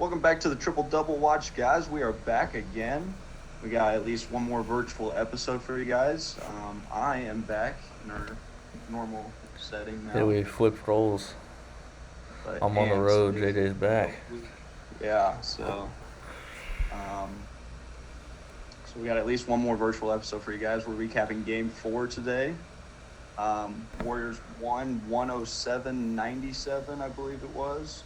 Welcome back to the Triple Double Watch, guys. We are back again. We got at least one more virtual episode for you guys. I am back in our normal setting Yeah, now, we flipped roles. but I'm on the and road. today's JJ's back. yeah. So we got at least one more virtual episode for you guys. We're recapping Game 4 today. Warriors won 107-97, I believe it was.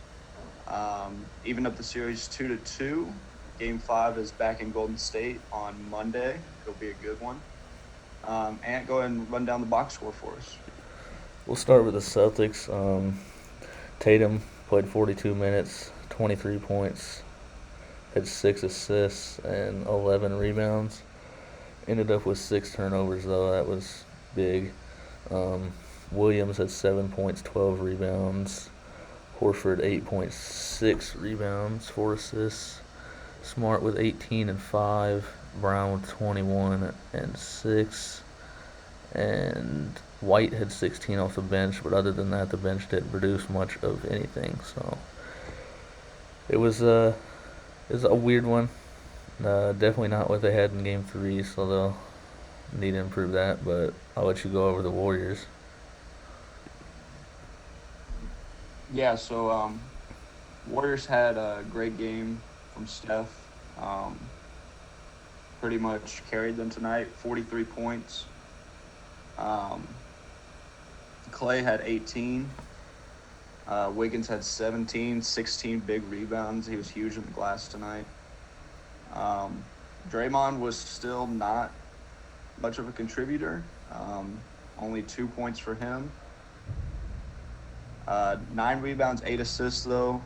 Even up the series 2-2. Game 5 is back in Golden State on Monday. It'll be a good one. Ant, go ahead and run down the box score for us. We'll start with the Celtics. Tatum played 42 minutes, 23 points, had 6 assists and 11 rebounds. Ended up with 6 turnovers, though. That was big. Williams had 7 points, 12 rebounds. Horford 8.6 rebounds, 4 assists. Smart with 18 and 5. Brown with 21 and 6. And White had 16 off the bench, but other than that, the bench didn't produce much of anything. So it was a weird one. Definitely not what they had in Game 3, so they'll need to improve that. But I'll let you go over the Warriors. Yeah, so Warriors had a great game from Steph. Pretty much carried them tonight, 43 points. Clay had 18. Wiggins had 17, 16 big rebounds. He was huge in the glass tonight. Draymond was still not much of a contributor. Only 2 points for him. 9 rebounds, 8 assists, though.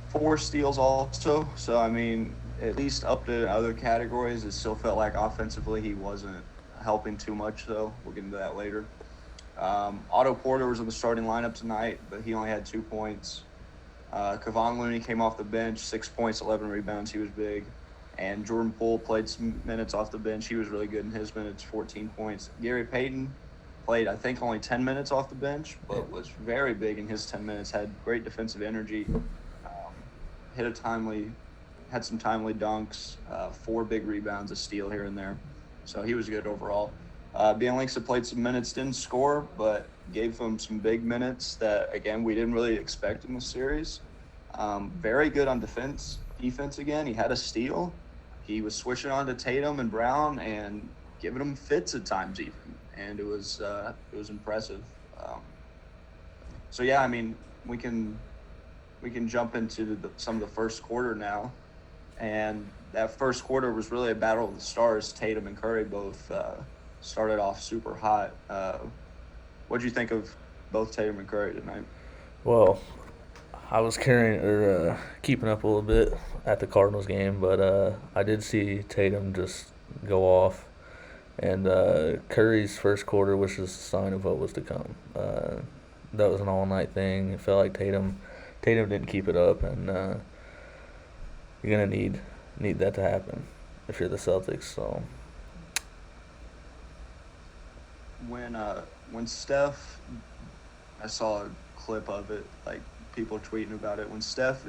4 steals also. So, I mean, at least up to other categories, it still felt like offensively he wasn't helping too much, though. We'll get into that later. Otto Porter was in the starting lineup tonight, but he only had 2 points. Kevon Looney came off the bench, 6 points, 11 rebounds. He was big. And Jordan Poole played some minutes off the bench. He was really good in his minutes, 14 points. Gary Payton played, I think, only 10 minutes off the bench, but was very big in his 10 minutes, had great defensive energy, had some timely dunks, 4 big rebounds, a steal here and there. So he was good overall. Bielitsa played some minutes, didn't score, but gave them some big minutes that, again, we didn't really expect in the series. Very good on defense again. He had a steal. He was switching on to Tatum and Brown and giving them fits at times even. And it was impressive. So yeah, I mean, we can jump into some of the first quarter now, and that first quarter was really a battle of the stars. Tatum and Curry both started off super hot. What did you think of both Tatum and Curry tonight? Well, I was keeping up a little bit at the Cardinals game, but I did see Tatum just go off. And Curry's first quarter was just a sign of what was to come. That was an all-night thing. It felt like Tatum didn't keep it up, and you're gonna need that to happen if you're the Celtics. So When Steph, I saw a clip of it, like people tweeting about it. When Steph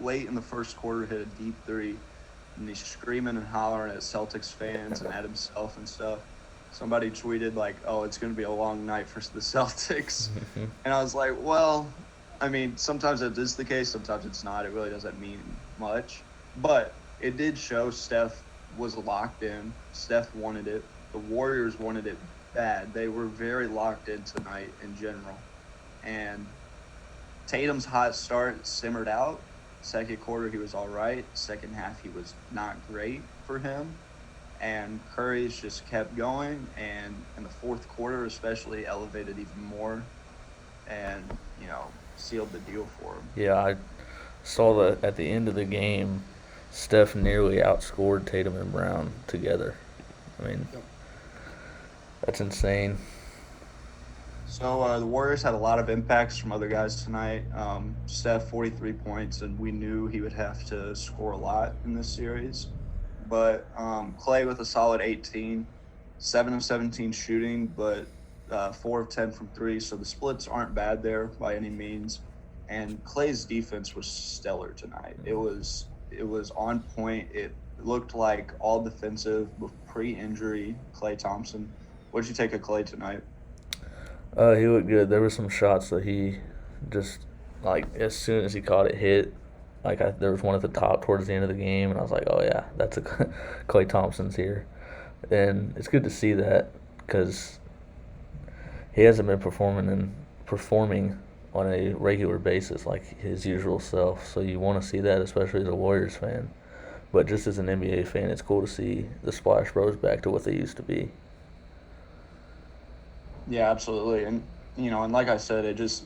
late in the first quarter hit a deep three, and he's screaming and hollering at Celtics fans and at himself and stuff. Somebody tweeted like, "Oh, it's going to be a long night for the Celtics," and I was like, "Well, I mean, sometimes it is the case, sometimes it's not. It really doesn't mean much, but it did show Steph was locked in. Steph wanted it. The Warriors wanted it bad. They were very locked in tonight in general, and Tatum's hot start simmered out. Second quarter, he was all right. Second half, he was not great for him. And Curry's just kept going. And in the fourth quarter, especially, elevated even more and, sealed the deal for him. yeah, I saw that at the end of the game, Steph nearly outscored Tatum and Brown together. I mean, Yep. that's insane. So the Warriors had a lot of impacts from other guys tonight. Steph, 43 points, and we knew he would have to score a lot in this series. But Clay with a solid 18, 7 of 17 shooting, but 4 of 10 from 3. So the splits aren't bad there by any means. and Clay's defense was stellar tonight. It was on point. It looked like all defensive with pre-injury Clay Thompson. What did you take of Clay tonight? He looked good. There were some shots that he just like as soon as he caught it hit. There was one at the top towards the end of the game, and I was like, oh yeah, that's a Clay Thompson's here, and it's good to see that because he hasn't been performing on a regular basis like his usual self. So you want to see that, especially as a Warriors fan. But just as an NBA fan, it's cool to see the Splash Bros back to what they used to be. Yeah, absolutely. And like I said, it just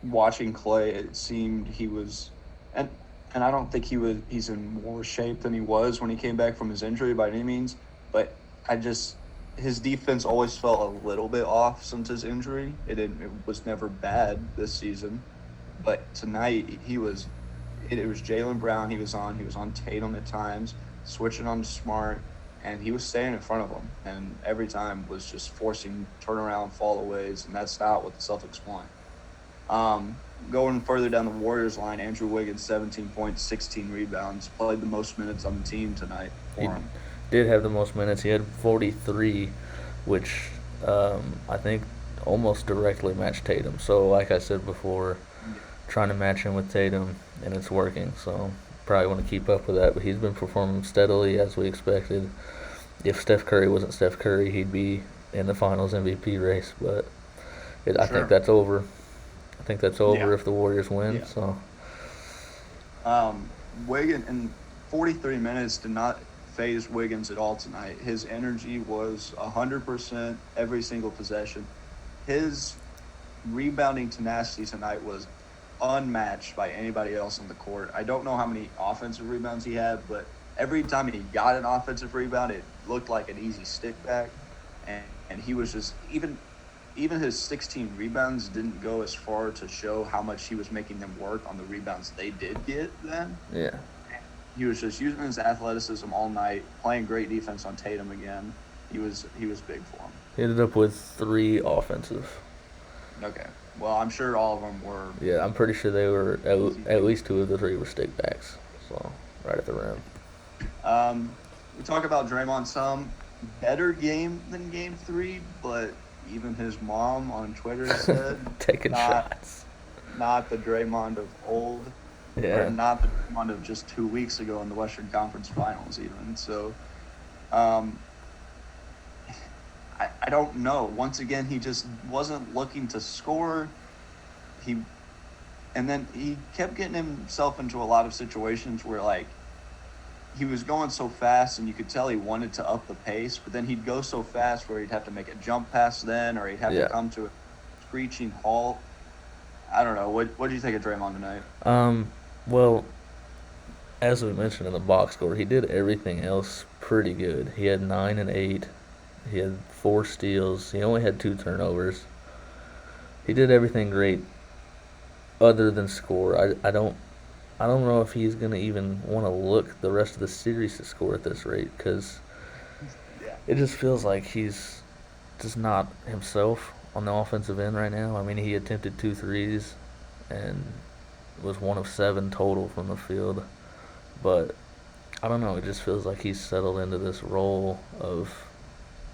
watching Clay, it seemed he was, and and I don't think he's in more shape than he was when he came back from his injury by any means. But I just his defense always felt a little bit off since his injury. It was never bad this season, but tonight he was. It was Jaylen Brown he was on. He was on Tatum at times, switching on to Smart, and he was staying in front of him. And every time was just forcing turnaround fallaways, and that's not what the Celtics want. Going further down the Warriors line, Andrew Wiggins, 17 points, 16 rebounds, played the most minutes on the team tonight for He him. did have the most minutes. He had 43, which I think almost directly matched Tatum. So, like I said before, trying to match him with Tatum, and it's working. So, probably want to keep up with that. But he's been performing steadily as we expected. If Steph Curry wasn't Steph Curry, he'd be in the Finals MVP race. But I think Sure. that's over. I think that's over Yeah. if the Warriors win. Yeah. So, Wiggins in 43 minutes did not phase Wiggins at all tonight. His energy was 100% every single possession. His rebounding tenacity tonight was unmatched by anybody else on the court. I don't know how many offensive rebounds he had, but every time he got an offensive rebound, it looked like an easy stick back. And he was just even his 16 rebounds didn't go as far to show how much he was making them work on the rebounds they did get then. yeah. He was just using his athleticism all night, playing great defense on Tatum again. He was big for him. He ended up with 3 offensive. Okay. Well, I'm sure all of them were. Yeah, I'm pretty sure they were at least 2 of the 3 were stick backs. So, right at the rim. We talk about Draymond some. Better game than Game 3, but even his mom on Twitter said Taking not, shots. not the Draymond of old, Yeah. or not the Draymond of just 2 weeks ago in the Western Conference Finals even. So, um, I don't know. Once again, he just wasn't looking to score. He and then he kept getting himself into a lot of situations where like he was going so fast and you could tell he wanted to up the pace, but then he'd go so fast where he'd have to make a jump pass then, or he'd have Yeah. to come to a screeching halt. I don't know. What do you think of Draymond tonight? Well, as we mentioned in the box score, he did everything else pretty good. He had 9 and 8. He had 4 steals. He only had 2 turnovers. He did everything great other than score. I don't know if he's gonna even want to look the rest of the series to score at this rate because Yeah. it just feels like he's just not himself on the offensive end right now. I mean, he attempted 2 threes and was 1 of 7 total from the field, but I don't know. It just feels like he's settled into this role of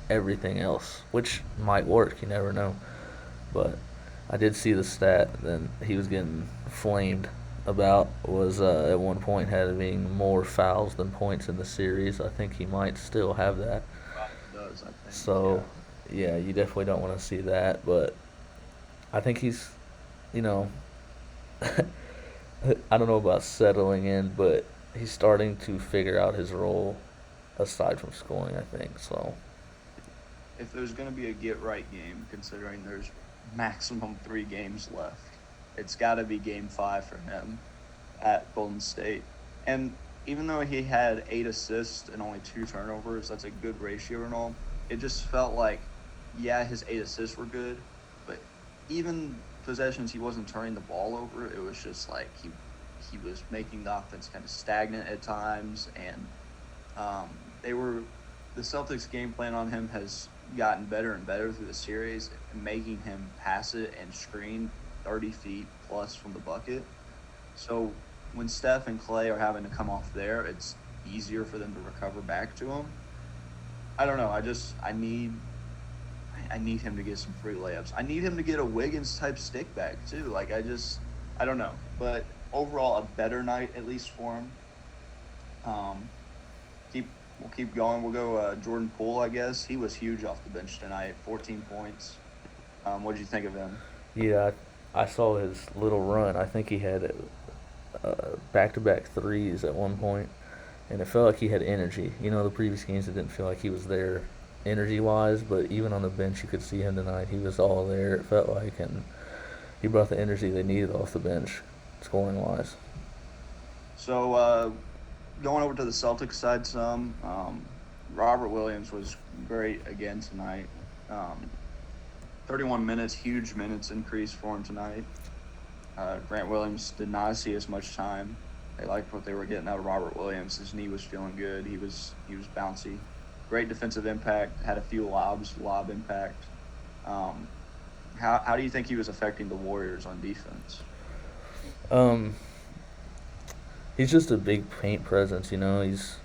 everything else, which might work. You never know. But I did see the stat that he was getting flamed about was at one point having more fouls than points in the series. I think he might still have that. He does, I think. So, yeah, you definitely don't want to see that. But I think he's, you know, I don't know about settling in, but he's starting to figure out his role aside from scoring, I think. So, If there's going to be a get right game, considering there's maximum 3 games left, it's got to be Game 5 for him at Golden State. And even though he had 8 assists and only 2 turnovers, that's a good ratio and all. It just felt like, yeah, his 8 assists were good, but even possessions he wasn't turning the ball over, it was just like he was making the offense kind of stagnant at times, and they were the Celtics' game plan on him has gotten better and better through the series, making him pass it and screen 30 feet plus from the bucket. So when Steph and Clay are having to come off there, it's easier for them to recover back to him. I don't know. I need him to get some free layups. I need him to get a Wiggins type stick back too. Like I don't know. But overall, a better night at least for him. Um, we'll keep going. We'll go Jordan Poole. I guess he was huge off the bench tonight. 14 points. What did you think of him? Yeah, I saw his little run. I think he had back-to-back threes at one point, and it felt like he had energy. The previous games it didn't feel like he was there energy-wise, but even on the bench you could see him tonight. He was all there, it felt like, and he brought the energy they needed off the bench, scoring-wise. So going over to the Celtics side some, Robert Williams was great again tonight. 31 minutes, huge minutes increase for him tonight. Grant Williams did not see as much time. They liked what they were getting out of Robert Williams. His knee was feeling good. He was bouncy. Great defensive impact. Had a few lob impact. How do you think he was affecting the Warriors on defense? He's just a big paint presence. He's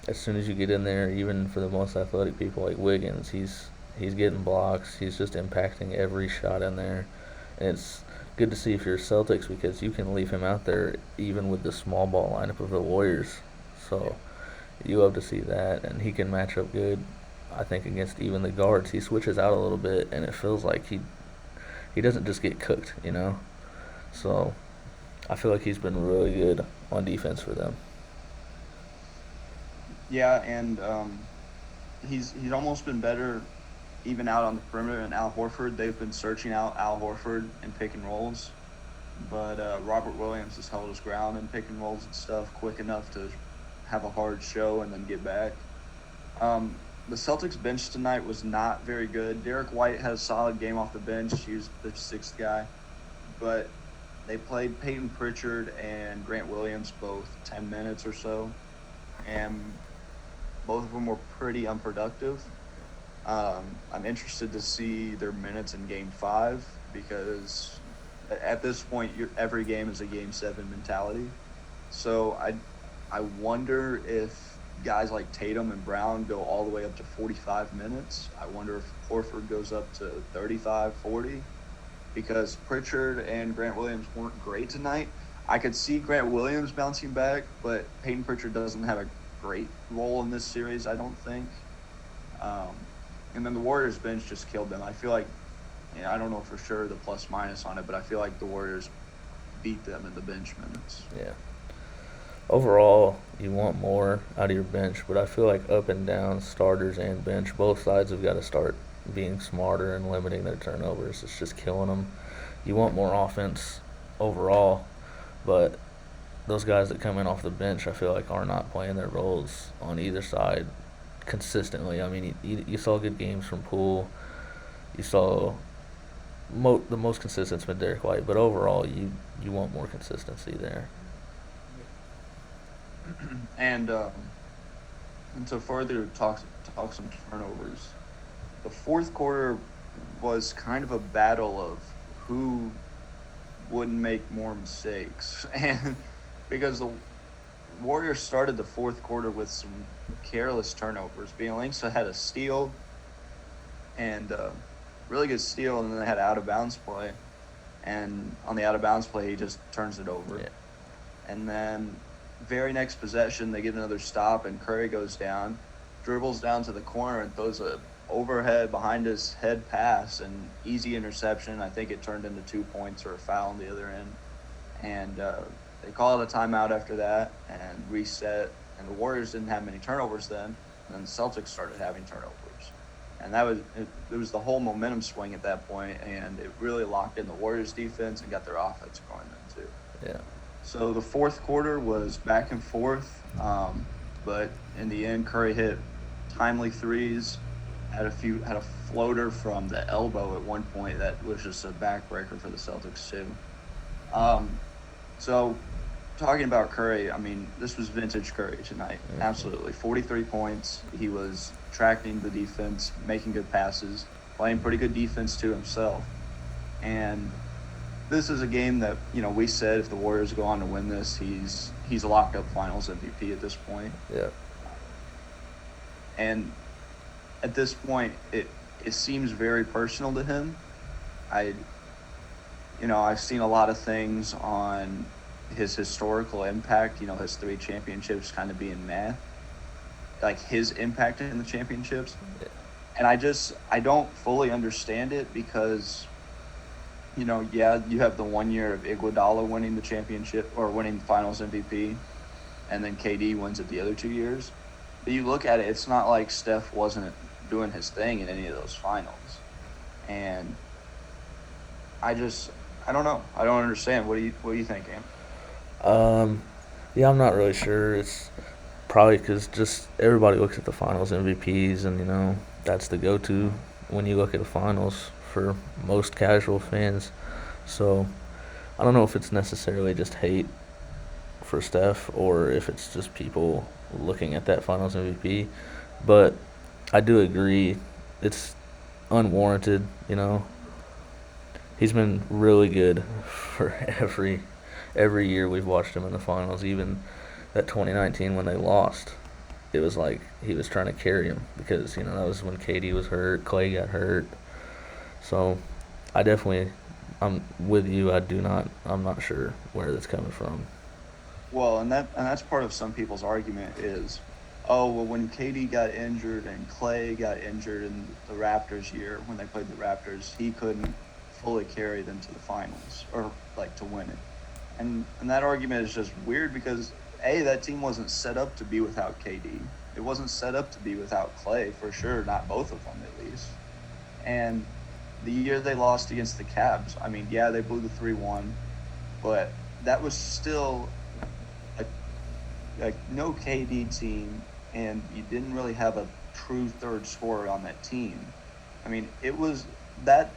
as soon as you get in there, even for the most athletic people like Wiggins, he's getting blocks. He's just impacting every shot in there, and it's good to see if you're Celtics because you can leave him out there even with the small ball lineup of the Warriors. So you love to see that, and he can match up good, I think, against even the guards. He switches out a little bit, and it feels like he doesn't just get cooked. So I feel like he's been really good on defense for them. Yeah, and he's almost been better even out on the perimeter. And Al Horford, they've been searching out Al Horford in pick and rolls, but Robert Williams has held his ground in pick and rolls and stuff, quick enough to have a hard show and then get back. The Celtics bench tonight was not very good. Derek White had a solid game off the bench. He was the sixth guy, but they played Peyton Pritchard and Grant Williams both 10 minutes or so, and both of them were pretty unproductive. I'm interested to see their minutes in Game 5 because at this point, every game is a Game 7 mentality. So I wonder if guys like Tatum and Brown go all the way up to 45 minutes. I wonder if Horford goes up to 35, 40, because Pritchard and Grant Williams weren't great tonight. I could see Grant Williams bouncing back, but Peyton Pritchard doesn't have a great role in this series, I don't think. And then the Warriors bench just killed them. I feel like, I don't know for sure the plus minus on it, but I feel like the Warriors beat them in the bench minutes. Yeah. Overall, you want more out of your bench, but I feel like up and down, starters and bench, both sides have got to start being smarter and limiting their turnovers. It's just killing them. You want more offense overall, but those guys that come in off the bench, I feel like, are not playing their roles on either side consistently. I mean, you saw good games from Poole. You saw the most consistent's been Derek White, but overall, you want more consistency there. And to further talk some turnovers, the fourth quarter was kind of a battle of who wouldn't make more mistakes, and because the Warriors started the fourth quarter with some careless turnovers. Bielsa had a steal, and really good steal, and then they had out of bounds play, and on the out of bounds play he just turns it over. Yeah. And then very next possession they get another stop, and Curry goes down, dribbles down to the corner and throws a overhead behind his head pass, and easy interception. I think it turned into 2 points or a foul on the other end, and they called a timeout after that and reset, and the Warriors didn't have many turnovers then, and then the Celtics started having turnovers, and it was the whole momentum swing at that point, and it really locked in the Warriors defense and got their offense going then too. Yeah. So the fourth quarter was back and forth, but in the end, Curry hit timely threes, had a floater from the elbow at one point that was just a backbreaker for the Celtics too. So talking about Curry, I mean, this was vintage Curry tonight. Mm-hmm. Absolutely. 43 points. He was tracking the defense, making good passes, playing pretty good defense to himself. And this is a game that we said if the Warriors go on to win this, he's a locked up Finals MVP at this point. Yeah. And at this point, it seems very personal to him. I I've seen a lot of things on his historical impact. His 3 championships kind of being math, like his impact in the championships. Yeah. And I don't fully understand it because, yeah, you have the 1 year of Iguodala winning the championship or winning the Finals MVP, and then KD wins it the other 2 years. But you look at it, it's not like Steph wasn't doing his thing in any of those finals, and I don't know. I don't understand. What do you think, Am? Yeah, I'm not really sure. It's probably because just everybody looks at the finals MVPs, and that's the go-to when you look at the finals for most casual fans. So I don't know if it's necessarily just hate for Steph or if it's just people looking at that finals MVP. But I do agree it's unwarranted. He's been really good for every year we've watched him in the finals. Even that 2019 when they lost, it was like he was trying to carry him because that was when KD was hurt, Clay got hurt. So I'm with you. I'm not sure where that's coming from. Well, and that's part of some people's argument is, oh, well, when KD got injured and Clay got injured in the Raptors year when they played the Raptors, he couldn't fully carry them to the finals or like to win it. And that argument is just weird because that team wasn't set up to be without KD. It wasn't set up to be without Clay for sure, not both of them at least. And the year they lost against the Cavs, I mean, yeah, they blew the 3-1, but that was still a no KD team, and you didn't really have a true third scorer on that team. I mean, it was that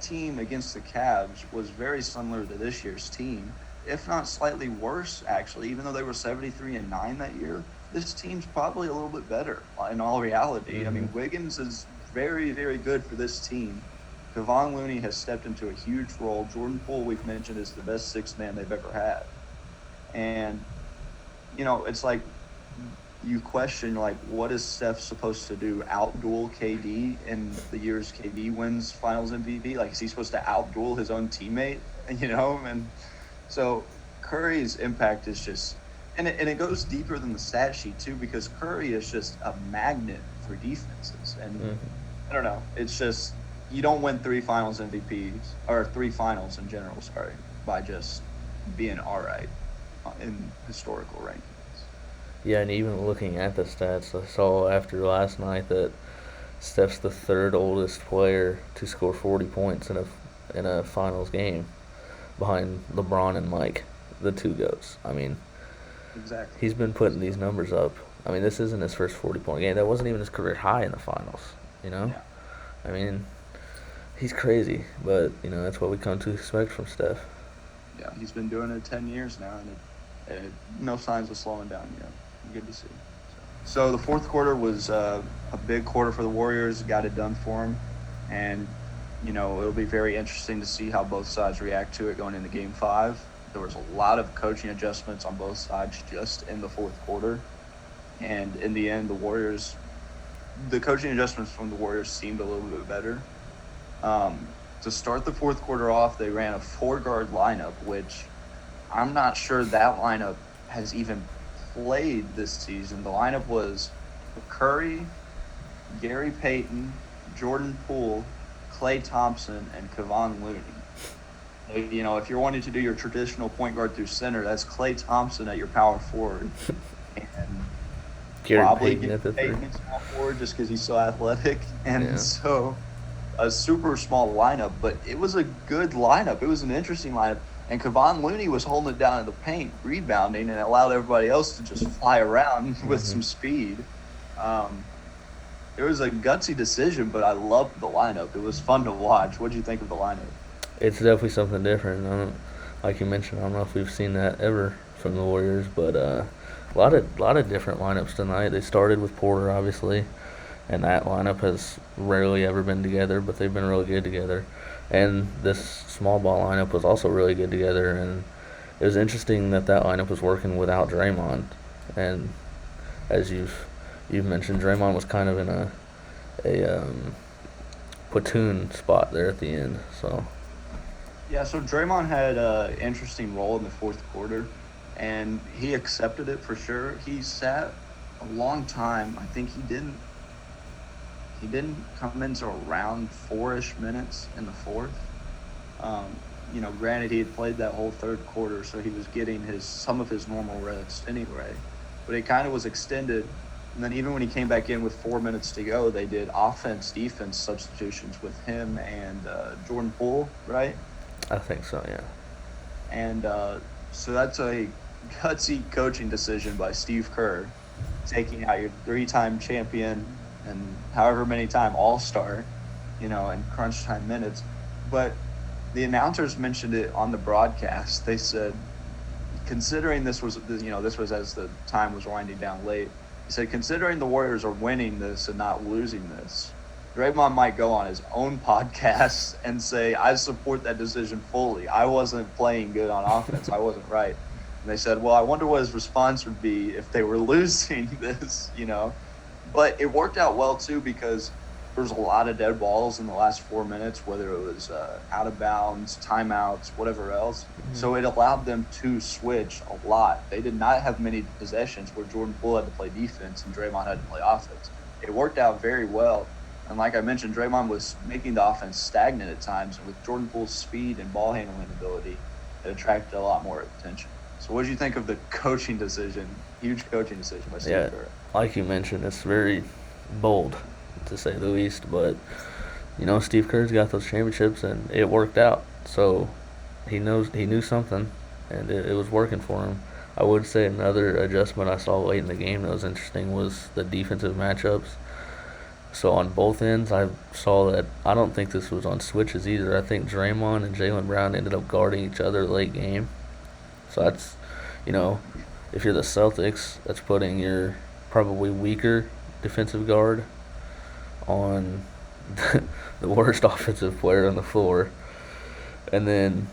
team against the Cavs was very similar to this year's team, if not slightly worse, actually. Even though they were 73-9 that year, this team's probably a little bit better in all reality. I mean, Wiggins is very, very good for this team. Kevon Looney has stepped into a huge role. Jordan Poole, we've mentioned, is the best sixth man they've ever had. And, it's like you question, like, what is Steph supposed to do? Outduel KD in the years KD wins Finals MVP? Like, is he supposed to outduel his own teammate? And so Curry's impact is just – and it goes deeper than the stat sheet, too, because Curry is just a magnet for defenses. And I don't know. It's just you don't win 3 Finals MVPs – or 3 Finals in general, by just being all right in historical rankings. Yeah, and even looking at the stats, I saw after last night that Steph's the 3rd oldest player to score 40 points in a finals game, behind LeBron and Mike, the 2 GOATs. I mean, exactly. He's been putting these numbers up. I mean, this isn't his first 40-point game. That wasn't even his career high in the finals. Yeah. I mean, he's crazy, but that's what we come to expect from Steph. Yeah, he's been doing it 10 years now, and no signs of slowing down yet. Good to see. So the fourth quarter was a big quarter for the Warriors. Got it done for them, and it'll be very interesting to see how both sides react to it going into Game 5. There was a lot of coaching adjustments on both sides just in the fourth quarter, and in the end, the coaching adjustments from the Warriors seemed a little bit better. To start the fourth quarter off, they ran a 4-guard lineup, which I'm not sure that lineup has even played this season. The lineup was Curry, Gary Payton, Jordan Poole, Klay Thompson, and Kevon Looney. If you're wanting to do your traditional point guard through center, that's Klay Thompson at your power forward, and Gary probably Payton at the Payton 3. at small forward just because he's so athletic, and Yeah. so a super small lineup. But it was a good lineup. It was an interesting lineup. And Kevon Looney was holding it down in the paint, rebounding, and it allowed everybody else to just fly around with some speed. It was a gutsy decision, but I loved the lineup. It was fun to watch. What did you think of the lineup? It's definitely something different. Like you mentioned, I don't know if we've seen that ever from the Warriors, but a lot of different lineups tonight. They started with Porter, obviously, and that lineup has rarely ever been together, but they've been really good together. And this small ball lineup was also really good together, and it was interesting that lineup was working without Draymond. And as you've mentioned, Draymond was kind of in a platoon spot there at the end. So Yeah, so Draymond had an interesting role in the fourth quarter, and he accepted it for sure. He sat a long time. I think he didn't come into around 4-ish minutes in the fourth. Um, granted he had played that whole third quarter, so he was getting his some of his normal rest anyway. But it kind of was extended. And then even when he came back in with 4 minutes to go, they did offense defense substitutions with him and Jordan Poole, right? I think so, yeah. And so that's a gutsy coaching decision by Steve Kerr, taking out your 3-time champion and however many time All-Star, in crunch time minutes. But the announcers mentioned it on the broadcast. They said, considering this was as the time was winding down late, he said, considering the Warriors are winning this and not losing this, Draymond might go on his own podcast and say, I support that decision fully. I wasn't playing good on offense. I wasn't right. And they said, well, I wonder what his response would be if they were losing this. But it worked out well, too, because there was a lot of dead balls in the last 4 minutes, whether it was out of bounds, timeouts, whatever else. Mm-hmm. So it allowed them to switch a lot. They did not have many possessions where Jordan Poole had to play defense and Draymond had to play offense. It worked out very well. And like I mentioned, Draymond was making the offense stagnant at times. And with Jordan Poole's speed and ball handling ability, it attracted a lot more attention. So what did you think of the coaching decision, huge coaching decision by Steve Kerr? Like you mentioned, it's very bold, to say the least. But, Steve Kerr's got those championships, and it worked out. So he knew something, and it was working for him. I would say another adjustment I saw late in the game that was interesting was the defensive matchups. So on both ends, I saw that I don't think this was on switches either. I think Draymond and Jaylen Brown ended up guarding each other late game. So that's, if you're the Celtics, that's putting your probably weaker defensive guard on the worst offensive player on the floor. And then,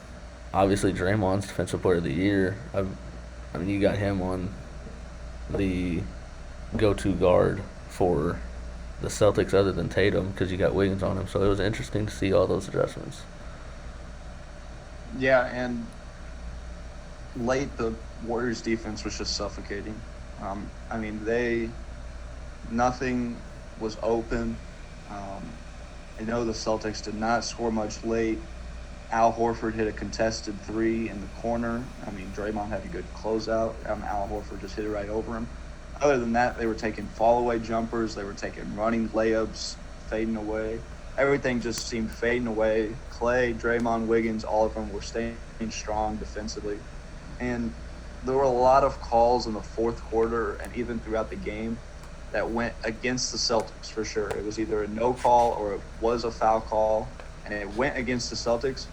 obviously, Draymond's defensive player of the year. I mean, you got him on the go-to guard for the Celtics other than Tatum because you got Wiggins on him. So it was interesting to see all those adjustments. Yeah, and late the Warriors defense was just suffocating. Nothing was open. I know the Celtics did not score much late. Al Horford hit a contested 3 in the corner. Draymond had a good closeout. Al Horford just hit it right over him. Other than that, they were taking fall-away jumpers. They were taking running layups, fading away. Everything just seemed fading away. Clay, Draymond, Wiggins, all of them were staying strong defensively. And there were a lot of calls in the fourth quarter and even throughout the game that went against the Celtics for sure. It was either a no call or it was a foul call, and it went against the Celtics.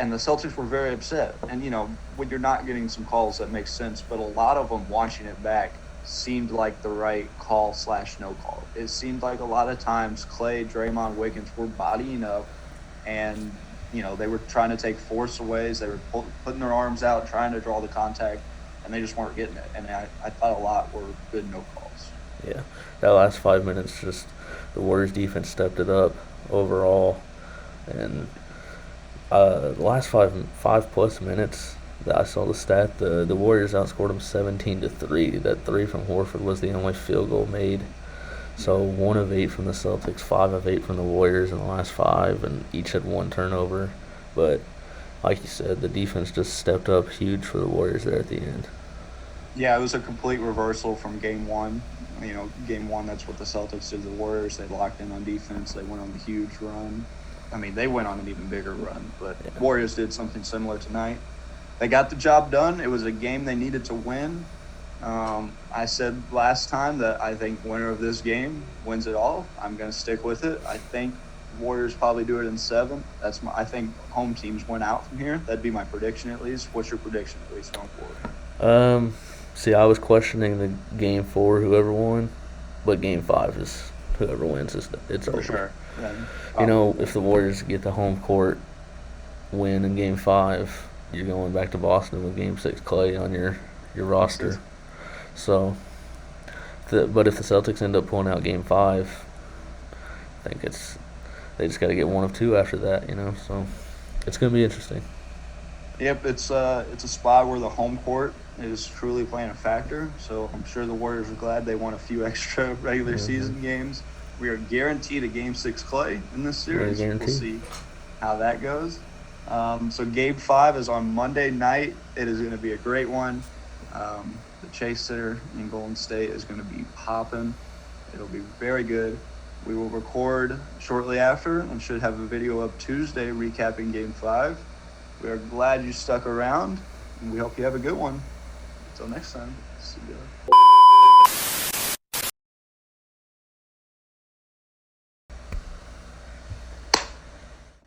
And the Celtics were very upset. And, when you're not getting some calls, that makes sense. But a lot of them, watching it back, seemed like the right call/no call. It seemed like a lot of times Clay, Draymond, Wiggins were bodying up, and, they were trying to take force-aways. They were putting their arms out, trying to draw the contact, and they just weren't getting it. And I thought a lot were good no calls. Yeah, that last 5 minutes, just the Warriors defense stepped it up overall. And the last five plus minutes that I saw the stat, the Warriors outscored them 17-3. That 3 from Horford was the only field goal made. So 1 of 8 from the Celtics, 5 of 8 from the Warriors in the last 5, and each had 1 turnover. But like you said, the defense just stepped up huge for the Warriors there at the end. Yeah, it was a complete reversal from game one. Game one, that's what the Celtics did to the Warriors. They locked in on defense. They went on a huge run. They went on an even bigger run, but yeah. Warriors did something similar tonight. They got the job done. It was a game they needed to win. I said last time that I think winner of this game wins it all. I'm going to stick with it. I think Warriors probably do it in 7. I think home teams win out from here. That'd be my prediction at least. What's your prediction at least going forward? See, I was questioning the game 4, whoever won, but game 5 is whoever wins. It's for over. Sure. then If the Warriors get the home court win in Game 5, you're going back to Boston with Game 6 Clay on your roster. So, but if the Celtics end up pulling out Game 5, I think they just got to get one of two after that, So it's going to be interesting. Yep, it's a spot where the home court is truly playing a factor. So I'm sure the Warriors are glad they won a few extra regular season games. We are guaranteed a Game 6 Clay in this series. We'll see how that goes. So Game 5 is on Monday night. It is going to be a great one. The Chase Center in Golden State is going to be popping. It'll be very good. We will record shortly after and should have a video up Tuesday recapping Game 5. We are glad you stuck around, and we hope you have a good one. Until next time, see ya.